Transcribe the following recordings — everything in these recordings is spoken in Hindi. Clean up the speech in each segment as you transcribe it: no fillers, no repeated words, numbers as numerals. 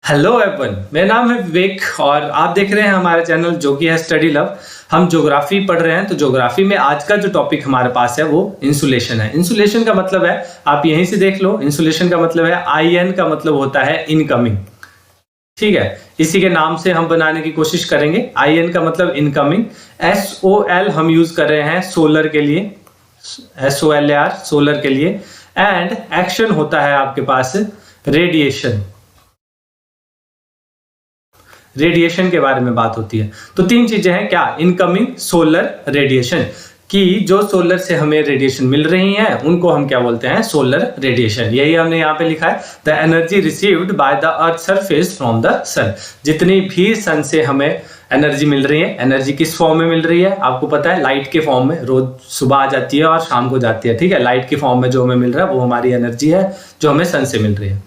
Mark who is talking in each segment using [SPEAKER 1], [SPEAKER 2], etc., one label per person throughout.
[SPEAKER 1] हेलो एवरीवन, मेरा नाम है विवेक और आप देख रहे हैं हमारा चैनल जो कि है स्टडी लव। हम ज्योग्राफी पढ़ रहे हैं। तो ज्योग्राफी में आज का जो टॉपिक हमारे पास है वो इंसुलेशन है। इंसुलेशन का मतलब है, आप यहीं से देख लो, इंसुलेशन का मतलब है IN का मतलब होता है इनकमिंग। ठीक है, इसी के नाम से हम बनाने की कोशिश करेंगे। IN का मतलब इनकमिंग। SOL हम यूज कर रहे हैं सोलर के लिए, SOLAR सोलर के लिए। एंड एक्शन होता है आपके पास रेडिएशन। रेडिएशन के बारे में बात होती है। तो तीन चीजें हैं क्या, इनकमिंग, सोलर, रेडिएशन। कि जो सोलर से हमें रेडिएशन मिल रही हैं उनको हम क्या बोलते हैं, सोलर रेडिएशन। यही हमने यहाँ पे लिखा है, the energy received by the earth surface from the sun. जितनी भी सन से हमें एनर्जी मिल रही है, एनर्जी किस फॉर्म में मिल रही है आपको पता है, लाइट के फॉर्म में। रोज सुबह आ जाती है और शाम को जाती है। ठीक है, लाइट के फॉर्म में जो हमें मिल रहा है वो हमारी एनर्जी है जो हमें सन से मिल रही है।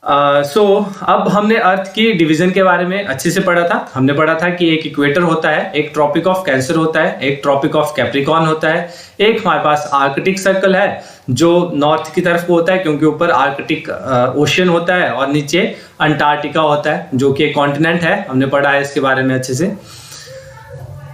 [SPEAKER 1] अब हमने अर्थ की डिवीजन के बारे में अच्छे से पढ़ा था। हमने पढ़ा था कि एक इक्वेटर होता है, एक ट्रॉपिक ऑफ कैंसर होता है, एक ट्रॉपिक ऑफ कैप्रिकॉर्न होता है, एक हमारे पास आर्कटिक सर्कल है जो नॉर्थ की तरफ को होता है क्योंकि ऊपर आर्कटिक ओशियन होता है और नीचे अंटार्कटिका होता है जो कि एक कॉन्टिनेंट है। हमने पढ़ा है इसके बारे में अच्छे से।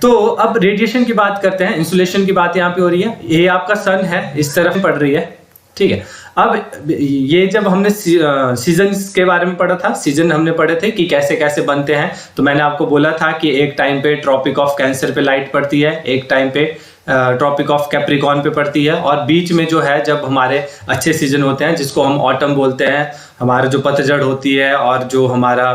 [SPEAKER 1] तो अब रेडिएशन की बात करते हैं, इंसुलेशन की बात यहाँ पे हो रही है। ये आपका सन है, इस तरफ पड़ रही है। ठीक है, अब ये जब हमने सीजन के बारे में पढ़ा था, सीजन हमने पढ़े थे कि कैसे कैसे बनते हैं। तो मैंने आपको बोला था कि एक टाइम पे ट्रॉपिक ऑफ कैंसर पे लाइट पड़ती है, एक टाइम पे ट्रॉपिक ऑफ कैप्रिकॉर्न पे पड़ती है, और बीच में जो है जब हमारे अच्छे सीजन होते हैं जिसको हम ऑटम बोलते हैं, हमारा जो पतझड़ होती है और जो हमारा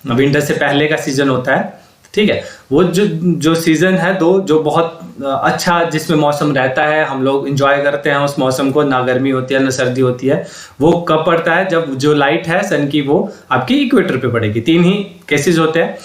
[SPEAKER 1] विंटर से पहले का सीजन होता है। ठीक है, वो जो सीजन है दो, जो बहुत अच्छा जिसमें मौसम रहता है, हम लोग एंजॉय करते हैं उस मौसम को, ना गर्मी होती है ना सर्दी होती है। वो कब पड़ता है, जब जो लाइट है सन की वो आपकी इक्वेटर पे पड़ेगी। तीन ही केसेस होते हैं।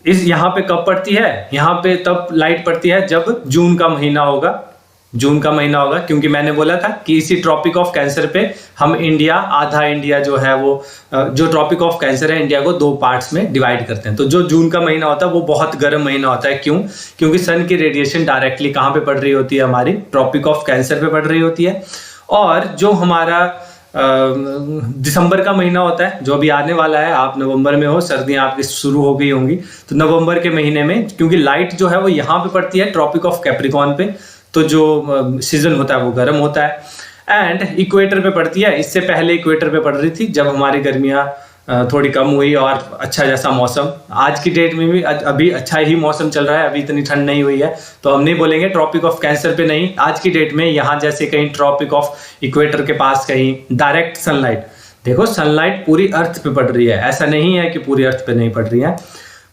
[SPEAKER 1] इस यहाँ पे कब पड़ती है, यहाँ पे तब लाइट पड़ती है जब जून का महीना होगा। जून का महीना होगा क्योंकि मैंने बोला था कि इसी ट्रॉपिक ऑफ कैंसर पे हम इंडिया, आधा इंडिया जो है वो, जो ट्रॉपिक ऑफ कैंसर है इंडिया को दो पार्ट्स में डिवाइड करते हैं। तो जो जून का महीना होता है वो बहुत गर्म महीना होता है। क्यों? क्योंकि सन की रेडिएशन डायरेक्टली कहाँ पे पड़ रही होती है, हमारी ट्रॉपिक ऑफ कैंसर पे पड़ रही होती है। और जो हमारा दिसंबर का महीना होता है जो अभी आने वाला है, आप नवंबर में हो, सर्दियां आपकी शुरू हो गई होंगी, तो नवंबर के महीने में क्योंकि लाइट जो है वो यहाँ पे पड़ती है ट्रॉपिक ऑफ कैप्रिकॉर्न पे, तो जो सीजन होता है वो गर्म होता है। एंड इक्वेटर पे पड़ती है, इससे पहले इक्वेटर पे पड़ रही थी जब हमारी गर्मियाँ थोड़ी कम हुई और अच्छा जैसा मौसम। आज की डेट में भी अभी अच्छा ही मौसम चल रहा है, अभी इतनी ठंड नहीं हुई है, तो हम नहीं बोलेंगे ट्रॉपिक ऑफ कैंसर पे नहीं। आज की डेट में यहाँ जैसे कहीं ट्रॉपिक ऑफ इक्वेटर के पास कहीं डायरेक्ट सनलाइट, देखो सनलाइट पूरी अर्थ पे पड़ रही है, ऐसा नहीं है कि पूरी अर्थ पे नहीं पड़ रही है।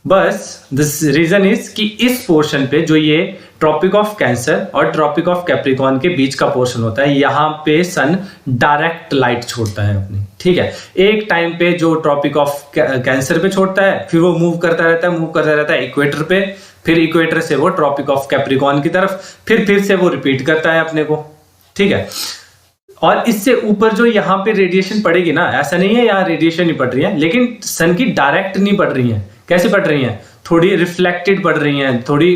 [SPEAKER 1] बस दिस रीजन इज कि इस पोर्शन पे जो ये ट्रॉपिक ऑफ कैंसर और ट्रॉपिक ऑफ कैप्रिकॉर्न के बीच का पोर्शन होता है, यहाँ पे सन डायरेक्ट लाइट छोड़ता है अपनी। ठीक है, एक टाइम पे जो ट्रॉपिक ऑफ कैंसर पे छोड़ता है, फिर वो मूव करता रहता है इक्वेटर पे, फिर इक्वेटर से वो ट्रॉपिक ऑफ कैप्रिकॉर्न की तरफ, फिर से वो रिपीट करता है अपने को। ठीक है, और इससे ऊपर जो यहाँ पे रेडिएशन पड़ेगी ना, ऐसा नहीं है यहाँ रेडिएशन ही पड़ रही है, लेकिन सन की डायरेक्ट नहीं पड़ रही है। कैसे पड़ रही हैं, थोड़ी रिफ्लेक्टेड पड़ रही हैं, थोड़ी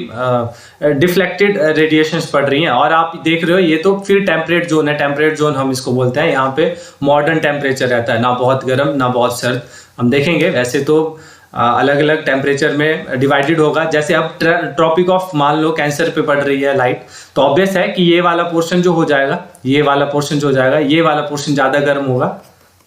[SPEAKER 1] डिफ्लेक्टेड रेडिएशंस पड़ रही हैं। और आप देख रहे हो ये तो फिर टेम्परेट जोन है, टेम्परेट जोन हम इसको बोलते हैं। यहाँ पे मॉडर्न टेम्परेचर रहता है, ना बहुत गर्म ना बहुत सर्द। हम देखेंगे वैसे तो अलग अलग टेम्परेचर में डिवाइडेड होगा। जैसे अब ट्रॉपिक ऑफ मान लो कैंसर पे पड़ रही है लाइट, तो ऑब्वियस है कि ये वाला पोर्शन जो हो जाएगा, ये वाला पोर्शन जो हो जाएगा, ये वाला पोर्शन ज्यादा गर्म होगा।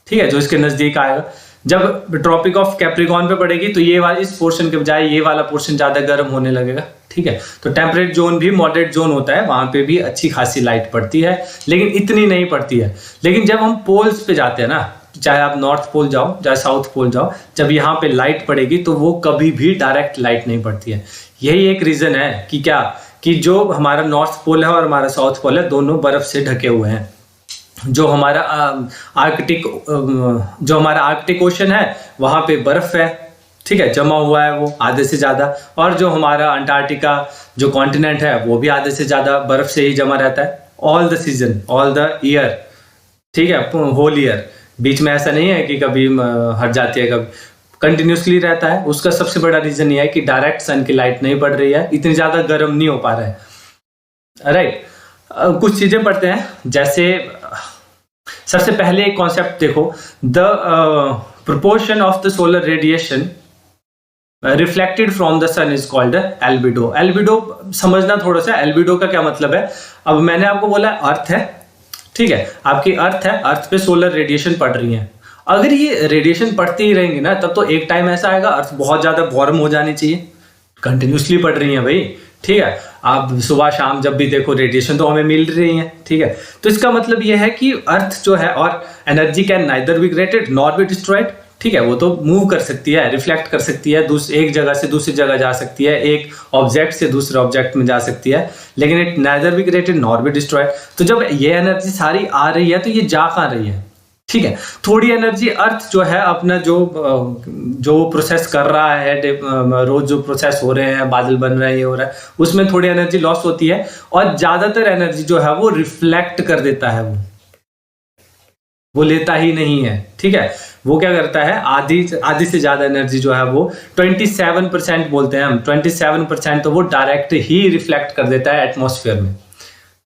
[SPEAKER 1] ठीक है, जो इसके नजदीक आएगा। जब ट्रॉपिक ऑफ कैप्रिकॉर्न पे पड़ेगी तो ये वाला, इस पोर्शन के बजाय ये वाला पोर्शन ज्यादा गर्म होने लगेगा। ठीक है, तो टेम्परेट जोन भी मॉडरेट जोन होता है, वहां पे भी अच्छी खासी लाइट पड़ती है, लेकिन इतनी नहीं पड़ती है। लेकिन जब हम पोल्स पे जाते हैं ना, चाहे आप नॉर्थ पोल जाओ चाहे साउथ पोल जाओ, जब यहाँ पे लाइट पड़ेगी तो वो कभी भी डायरेक्ट लाइट नहीं पड़ती है। यही एक रीजन है कि क्या, कि जो हमारा नॉर्थ पोल है और हमारा साउथ पोल है, दोनों बर्फ से ढके हुए हैं। जो हमारा आर्कटिक ओशन है वहां पे बर्फ है। ठीक है, जमा हुआ है वो आधे से ज्यादा, और जो हमारा अंटार्कटिका जो कॉन्टिनेंट है वो भी आधे से ज्यादा बर्फ से ही जमा रहता है all the season, all the year. ठीक है, होल ईयर, बीच में ऐसा नहीं है कि कभी हट जाती है, कभी कंटिन्यूसली रहता है। उसका सबसे बड़ा रीजन ये है कि डायरेक्ट सन की लाइट नहीं पड़ रही है, इतनी ज्यादा गर्म नहीं हो पा रहा है। राइट, कुछ चीजें पढ़ते हैं। जैसे सबसे पहले एक कॉन्सेप्ट देखो, the proportion of the solar radiation reflected from the sun is called albedo. Albedo समझना थोड़ा सा, एल्बिडो का क्या मतलब है। अब मैंने आपको बोला अर्थ है, ठीक है, आपकी अर्थ है, अर्थ पे सोलर रेडिएशन पड़ रही है। अगर ये रेडिएशन पड़ती ही रहेंगी ना, तब तो एक टाइम ऐसा आएगा अर्थ बहुत ज्यादा वार्म हो जानी चाहिए, कंटिन्यूसली पड़ रही है भाई, ठीक है। आप सुबह शाम जब भी देखो रेडिएशन तो हमें मिल रही है, ठीक है। तो इसका मतलब ये है कि अर्थ जो है, और energy can neither be created nor be destroyed, ठीक है। वो तो मूव कर सकती है, रिफ्लेक्ट कर सकती है, एक जगह से दूसरी जगह जा सकती है, एक ऑब्जेक्ट से दूसरे ऑब्जेक्ट में जा सकती है, लेकिन it neither be created nor be destroyed. तो जब ये एनर्जी सारी आ रही है तो ये जा कहाँ रही है, ठीक है। थोड़ी एनर्जी अर्थ जो है अपना जो प्रोसेस कर रहा है, रोज जो प्रोसेस हो रहे हैं, बादल बन रहे हैं, ये हो रहा है, उसमें थोड़ी एनर्जी लॉस होती है, और ज्यादातर एनर्जी जो है वो रिफ्लेक्ट कर देता है, वो लेता ही नहीं है, ठीक है। वो क्या करता है, आधी से ज्यादा एनर्जी जो है वो 27% बोलते हैं हम, 27% तो वो डायरेक्ट ही रिफ्लेक्ट कर देता है एटमॉस्फेयर में,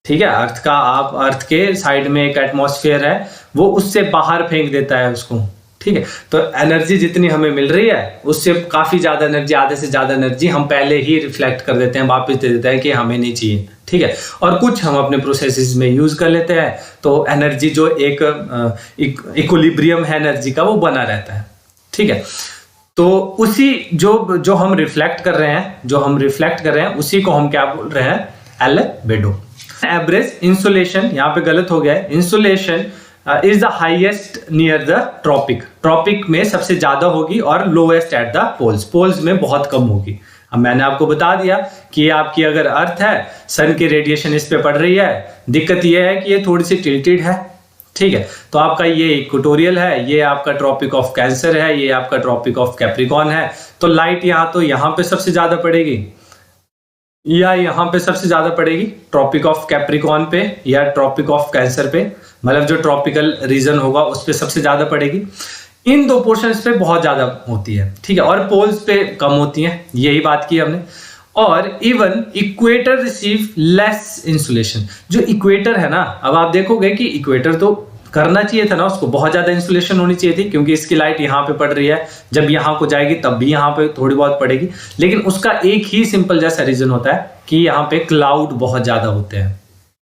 [SPEAKER 1] ठीक है। अर्थ के साइड में एक एटमॉस्फेयर है, वो उससे बाहर फेंक देता है उसको, ठीक है। तो एनर्जी जितनी हमें मिल रही है उससे काफी ज्यादा एनर्जी, आधे से ज्यादा एनर्जी हम पहले ही रिफ्लेक्ट कर देते हैं, वापस दे देते हैं कि हमें नहीं चाहिए, ठीक है। और कुछ हम अपने प्रोसेसेस में यूज कर लेते हैं, तो एनर्जी जो एक इक्विलिब्रियम है एनर्जी का, वो बना रहता है, ठीक है। तो उसी जो हम रिफ्लेक्ट कर रहे हैं उसी को हम क्या बोल रहे हैं, एल्बिडो। एवरेज इंसुलेशन, यहाँ पे गलत हो गया है, insolation is the highest near the tropic में सबसे ज्यादा होगी, और लोएस्ट एट द पोल्स में बहुत कम होगी। अब मैंने आपको बता दिया कि आपकी अगर अर्थ है, सन की रेडिएशन इस पे पड़ रही है, दिक्कत यह है कि ये थोड़ी सी टिल्टेड है, ठीक है। तो आपका ये इक्वेटोरियल है, ये आपका ट्रॉपिक ऑफ कैंसर है, ये आपका ट्रॉपिक ऑफ कैप्रिकॉर्न है। तो लाइट यहाँ पे सबसे ज्यादा पड़ेगी, या यहाँ पे सबसे ज्यादा पड़ेगी, ट्रॉपिक ऑफ कैप्रिकॉर्न पे या ट्रॉपिक ऑफ कैंसर पे, मतलब जो ट्रॉपिकल रीजन होगा उस पे सबसे ज्यादा पड़ेगी। इन दो पोर्शंस पे बहुत ज्यादा होती है, ठीक है, और पोल्स पे कम होती है, यही बात की हमने। और even equator receive less insolation. जो इक्वेटर है ना, अब आप देखोगे कि इक्वेटर तो करना चाहिए था ना, उसको बहुत ज्यादा इंसुलेशन होनी चाहिए थी, क्योंकि इसकी लाइट यहाँ पे पड़ रही है, जब यहाँ को जाएगी तब भी यहाँ पे थोड़ी बहुत पड़ेगी, लेकिन उसका एक ही सिंपल जैसा रीजन होता है कि यहाँ पे क्लाउड बहुत ज्यादा होते हैं,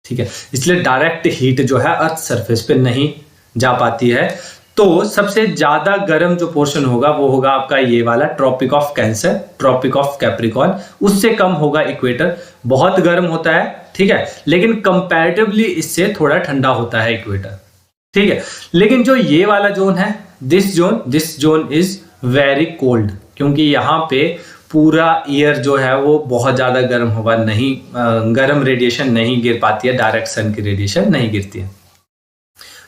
[SPEAKER 1] ठीक है। इसलिए डायरेक्ट हीट जो है अर्थ सरफेस पे नहीं जा पाती है। तो सबसे ज्यादा गर्म जो पोर्शन होगा वो होगा आपका ये वाला Tropic of Cancer, Tropic of Capricorn, उससे कम होगा इक्वेटर। बहुत गर्म होता है, ठीक है, लेकिन कंपैरेटिवली इससे थोड़ा ठंडा होता है इक्वेटर, ठीक है। लेकिन जो ये वाला जोन है, this zone is very cold, क्योंकि यहाँ पे पूरा ईयर जो है वो बहुत ज्यादा गर्म होगा, नहीं गर्म रेडिएशन नहीं गिर पाती है, डायरेक्ट सन की रेडिएशन नहीं गिरती है,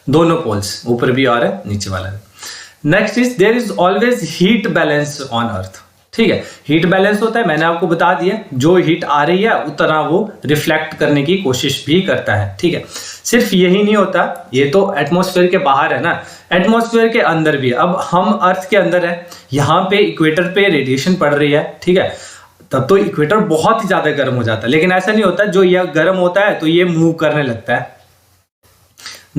[SPEAKER 1] दोनों पोल्स, ऊपर भी और है नीचे वाला भी। Next is there is always heat balance on earth, ठीक है। हीट बैलेंस होता है, मैंने आपको बता दिया, जो हीट आ रही है उतना वो रिफ्लेक्ट करने की कोशिश भी करता है, ठीक है। सिर्फ यही नहीं होता, ये तो एटमॉस्फेयर के बाहर है ना, एटमॉस्फेयर के अंदर भी। अब हम अर्थ के अंदर है, यहाँ पे इक्वेटर पे रेडिएशन पड़ रही है, ठीक है, तब तो इक्वेटर बहुत ही ज्यादा गर्म हो जाता है, लेकिन ऐसा नहीं होता, जो ये गर्म होता है तो ये मूव करने लगता है,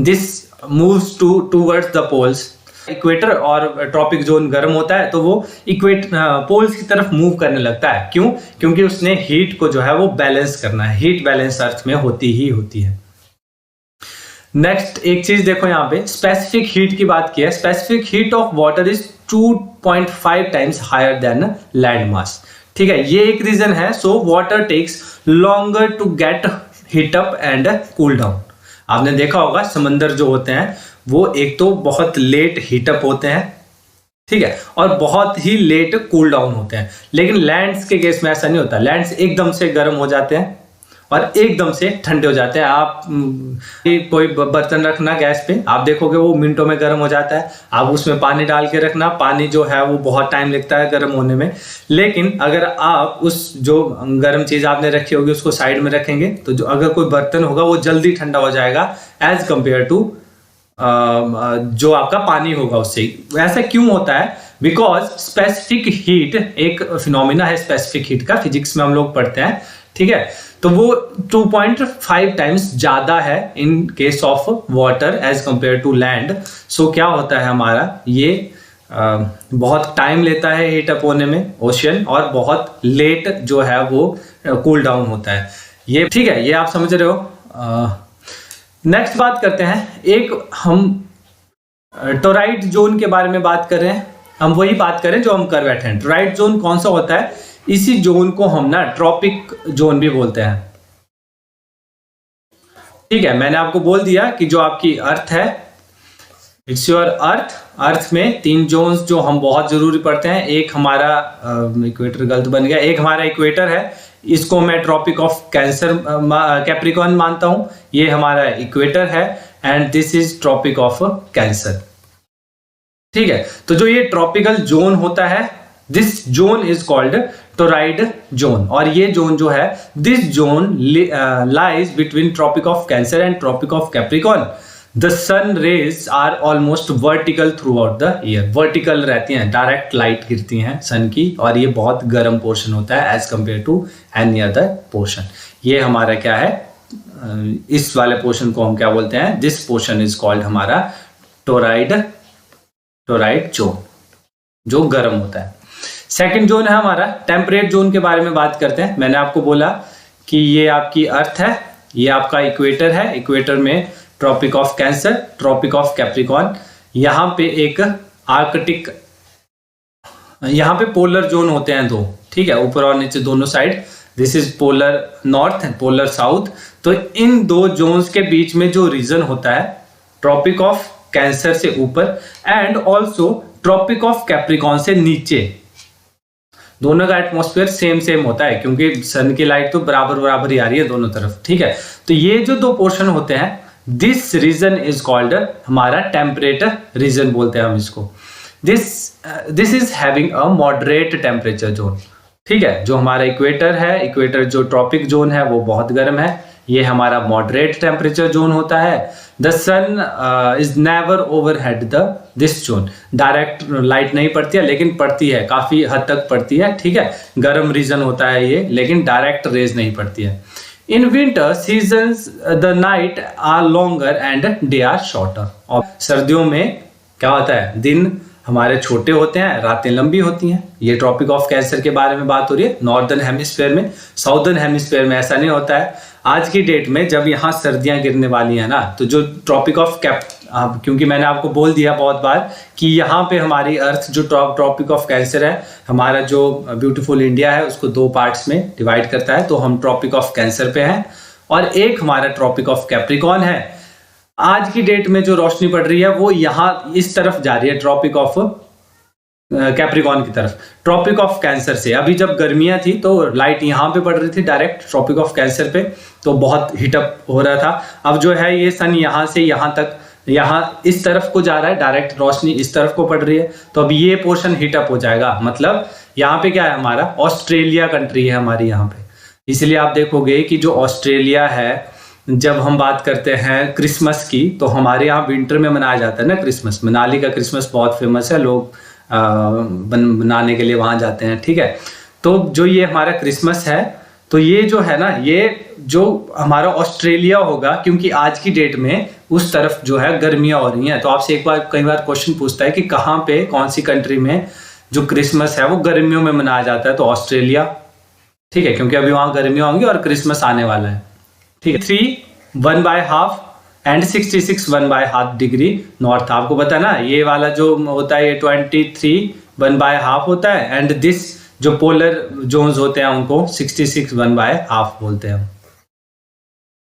[SPEAKER 1] this moves towards the poles. Equator और ट्रॉपिक जोन गर्म होता है तो वो पोल्स की तरफ मूव करने लगता है, क्यों? क्योंकि उसने हीट को जो है वो बैलेंस करना है, हीट बैलेंस अर्थ में होती ही होती है। नेक्स्ट एक चीज देखो, यहाँ पे स्पेसिफिक हीट की बात की है, specific heat of water is 2.5 times higher than land mass, ठीक है, ये एक रीजन है। So water takes longer to get heat up and cool down. आपने देखा होगा समंदर जो होते हैं वो एक तो बहुत लेट हीटअप होते हैं, ठीक है, और बहुत ही लेट कूल डाउन होते हैं, लेकिन लैंड्स के केस में ऐसा नहीं होता, लैंड्स एकदम से गर्म हो जाते हैं और एकदम से ठंडे हो जाते हैं। आप कोई बर्तन रखना गैस पे, आप देखोगे वो मिनटों में गर्म हो जाता है, आप उसमें पानी डाल के रखना, पानी जो है वो बहुत टाइम लगता है गर्म होने में, लेकिन अगर आप उस जो गर्म चीज आपने रखी होगी उसको साइड में रखेंगे तो जो अगर कोई बर्तन होगा वो जल्दी ठंडा हो जाएगा एज कंपेयर टू जो आपका पानी होगा उससे। ऐसा क्यों होता है? बिकॉज स्पेसिफिक हीट एक फिनोमिना है, स्पेसिफिक हीट का फिजिक्स में हम लोग पढ़ते हैं, ठीक है, तो वो 2.5 टाइम्स ज्यादा है in case of water as compare to land. So क्या होता है हमारा, ये बहुत टाइम लेता है हीट अप होने में ओशियन, और बहुत लेट जो है वो कूल डाउन होता है। ये ठीक है, ये आप समझ रहे हो। नेक्स्ट बात करते हैं, एक हम टोराइड जोन के बारे में बात कर रहे हैं। हम वही बात करें जो हम कर बैठे हैं। टोराइड जोन कौन सा होता है? इसी जोन को हम ना ट्रॉपिक जोन भी बोलते हैं। ठीक है, मैंने आपको बोल दिया कि जो आपकी अर्थ है, इट्स योर अर्थ। अर्थ में 3 जोन्स जो हम बहुत जरूरी पड़ते हैं। एक हमारा इक्वेटर गलत बन गया, एक हमारा इक्वेटर है, इसको मैं ट्रॉपिक ऑफ कैंसर कैप्रिकॉर्न मानता हूं। ये हमारा इक्वेटर है and this is Tropic of Cancer. ठीक है, तो जो ये ट्रॉपिकल जोन होता है, this zone is called torrid zone. और ये जोन जो है, this zone lies between Tropic of Cancer and Tropic of Capricorn. The sun rays are almost vertical throughout the year. Vertical रहती हैं, डायरेक्ट लाइट गिरती हैं सन की, और ये बहुत गर्म पोर्शन होता है as compare to any other portion. ये हमारा क्या है, इस वाले पोर्शन को हम क्या बोलते हैं? दिस पोर्शन इज कॉल्ड हमारा टोराइड जोन, जो गर्म होता है। सेकंड जोन है हमारा टेम्परेट जोन के बारे में बात करते हैं। मैंने आपको बोला कि ये आपकी अर्थ है, ये आपका इक्वेटर है। इक्वेटर में Tropic of Cancer, Tropic of Capricorn, यहाँ पे एक आर्कटिक, यहाँ पे पोलर जोन होते हैं 2। ठीक है, ऊपर और नीचे दोनों side. This is polar north and polar south. तो इन 2 जोन्स के बीच में जो रीजन होता है, ट्रॉपिक ऑफ कैंसर से ऊपर and also Tropic of Capricorn से नीचे, दोनों का एटमॉस्फेयर सेम होता है, क्योंकि सन की लाइट तो बराबर ही आ रही है दोनों तरफ। ठीक है, तो ये जो 2 पोर्शन होते हैं, दिस रीजन इज कॉल्ड हमारा टेम्परेट रीजन बोलते हैं हम इसको। This is having a moderate temperature zone. ठीक है, जो हमारा इक्वेटर है, इक्वेटर जो ट्रॉपिक जोन है वो बहुत गर्म है, ये हमारा मॉडरेट टेम्परेचर जोन होता है। The sun is never overhead the this zone. Direct light नहीं पड़ती है, लेकिन पड़ती है, काफी हद तक पड़ती है। ठीक है, गर्म रीजन होता है ये, लेकिन डायरेक्ट रेज नहीं पड़ती है। In winter seasons the night are longer and day are shorter. और सर्दियों में क्या होता है, दिन हमारे छोटे होते हैं, रातें लंबी होती हैं। ये ट्रॉपिक ऑफ कैंसर के बारे में बात हो रही है नॉर्दर्न हेमिस्फेयर में। साउदर्न हेमिस्फेयर में ऐसा नहीं होता है। आज की डेट में जब यहाँ सर्दियां गिरने वाली है ना, तो जो ट्रॉपिक ऑफ क्योंकि मैंने आपको बोल दिया बहुत बार कि यहाँ पे हमारी अर्थ जो ट्रॉपिक ऑफ कैंसर है, हमारा जो ब्यूटीफुल इंडिया है, उसको 2 पार्ट्स में डिवाइड करता है। तो हम ट्रॉपिक ऑफ कैंसर पे हैं, और एक हमारा ट्रॉपिक ऑफ कैप्रिकॉर्न है। आज की डेट में जो रोशनी पड़ रही है वो यहाँ इस तरफ जा रही है, ट्रॉपिक ऑफ कैप्रिकॉर्न की तरफ, ट्रॉपिक ऑफ कैंसर से। अभी जब गर्मियां थी तो लाइट यहाँ पे पड़ रही थी डायरेक्ट ट्रॉपिक ऑफ कैंसर पे, तो बहुत हीटअप हो रहा था। अब जो है ये सन यहाँ से यहाँ तक, यहाँ इस तरफ को जा रहा है, डायरेक्ट रोशनी इस तरफ को पड़ रही है, तो अब ये पोर्शन हीटअप हो जाएगा। मतलब यहाँ पे क्या है, हमारा ऑस्ट्रेलिया कंट्री है हमारी यहाँ पे। इसलिए आप देखोगे कि जो ऑस्ट्रेलिया है, जब हम बात करते हैं क्रिसमस की, तो हमारे यहाँ विंटर में मनाया जाता है ना क्रिसमस। मनाली का क्रिसमस बहुत फेमस है, लोग बनाने के लिए वहां जाते हैं। ठीक है, तो जो ये हमारा क्रिसमस है, तो ये जो है ना, ये जो हमारा ऑस्ट्रेलिया होगा, क्योंकि आज की डेट में उस तरफ जो है गर्मियां हो रही हैं। तो आपसे कई बार क्वेश्चन पूछता है कि कहाँ पे, कौन सी कंट्री में जो क्रिसमस है वो गर्मियों में मनाया जाता है, तो ऑस्ट्रेलिया। ठीक है, क्योंकि अभी वहां गर्मियां होंगी और क्रिसमस आने वाला है। ठीक है, 3 1/2 एंड 66 1/2 डिग्री नॉर्थ। आपको पता है ना, ये वाला जो होता है ये 23 1/2 होता है, एंड दिस जो पोलर जोन्स होते हैं उनको 66 1/2 बोलते हैं।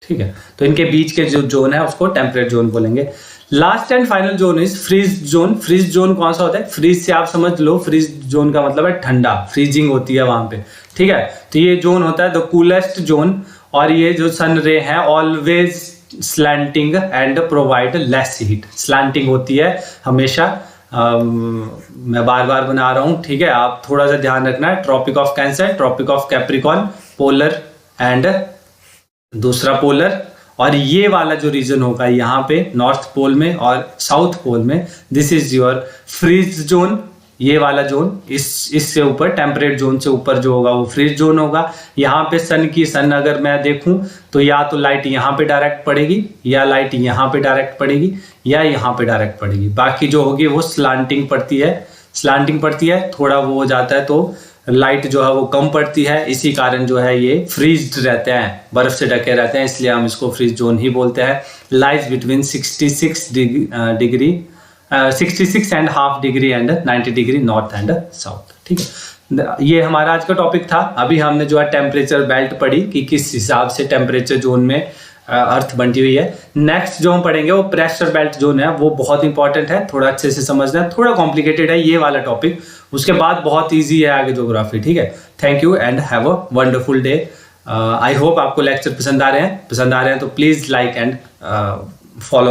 [SPEAKER 1] ठीक है, तो इनके बीच के जो जोन है उसको टेम्परेट जोन बोलेंगे। Last and final zone is frigid zone. Frigid zone कौन सा होता है? फ्रीज से आप समझ लो, फ्रीज जोन का मतलब है ठंडा, फ्रीजिंग होती है वहां पे। ठीक है, तो ये जोन होता है द कूलेस्ट जोन, और ये जो सन रे है always slanting and provide less heat. Slanting होती है हमेशा, मैं बार बार बना रहा हूं। ठीक है, आप थोड़ा सा ध्यान रखना है। Tropic of Cancer, Tropic of Capricorn, polar and दूसरा पोलर, और ये वाला जो रीजन होगा यहाँ पे नॉर्थ पोल में और साउथ पोल में, this is your frigid zone. ये वाला जोन, इससे ऊपर टेम्परेट जोन से ऊपर जो होगा वो फ्रीज जोन होगा। यहाँ पे सन अगर मैं देखूं तो या तो लाइट यहाँ पे डायरेक्ट पड़ेगी, या लाइट यहाँ पे डायरेक्ट पड़ेगी, या यहाँ पे डायरेक्ट पड़ेगी। बाकी जो होगी वो स्लांटिंग पड़ती है, स्लांटिंग पड़ती है, थोड़ा वो हो जाता है तो लाइट जो है वो कम पड़ती है, इसी कारण जो है ये फ्रीज्ड रहते हैं, बर्फ से ढके रहते हैं, इसलिए हम इसको फ्रीज जोन ही बोलते हैं। Lies between 66.5 degree and 90 degree north and south. ठीक है, ये हमारा आज का टॉपिक था। अभी हमने जो है टेम्परेचर बेल्ट पढ़ी कि किस हिसाब से टेम्परेचर जोन में अर्थ बंटी हुई है। नेक्स्ट जो हम पढ़ेंगे वो प्रेशर बेल्ट जोन है, वो बहुत इंपॉर्टेंट है, थोड़ा अच्छे से समझना है, थोड़ा कॉम्प्लिकेटेड है ये वाला टॉपिक। उसके बाद बहुत इजी है आगे ज्योग्राफी। ठीक है, thank you and have a wonderful day. I hope आपको लेक्चर पसंद आ रहे हैं तो प्लीज लाइक एंड फॉलो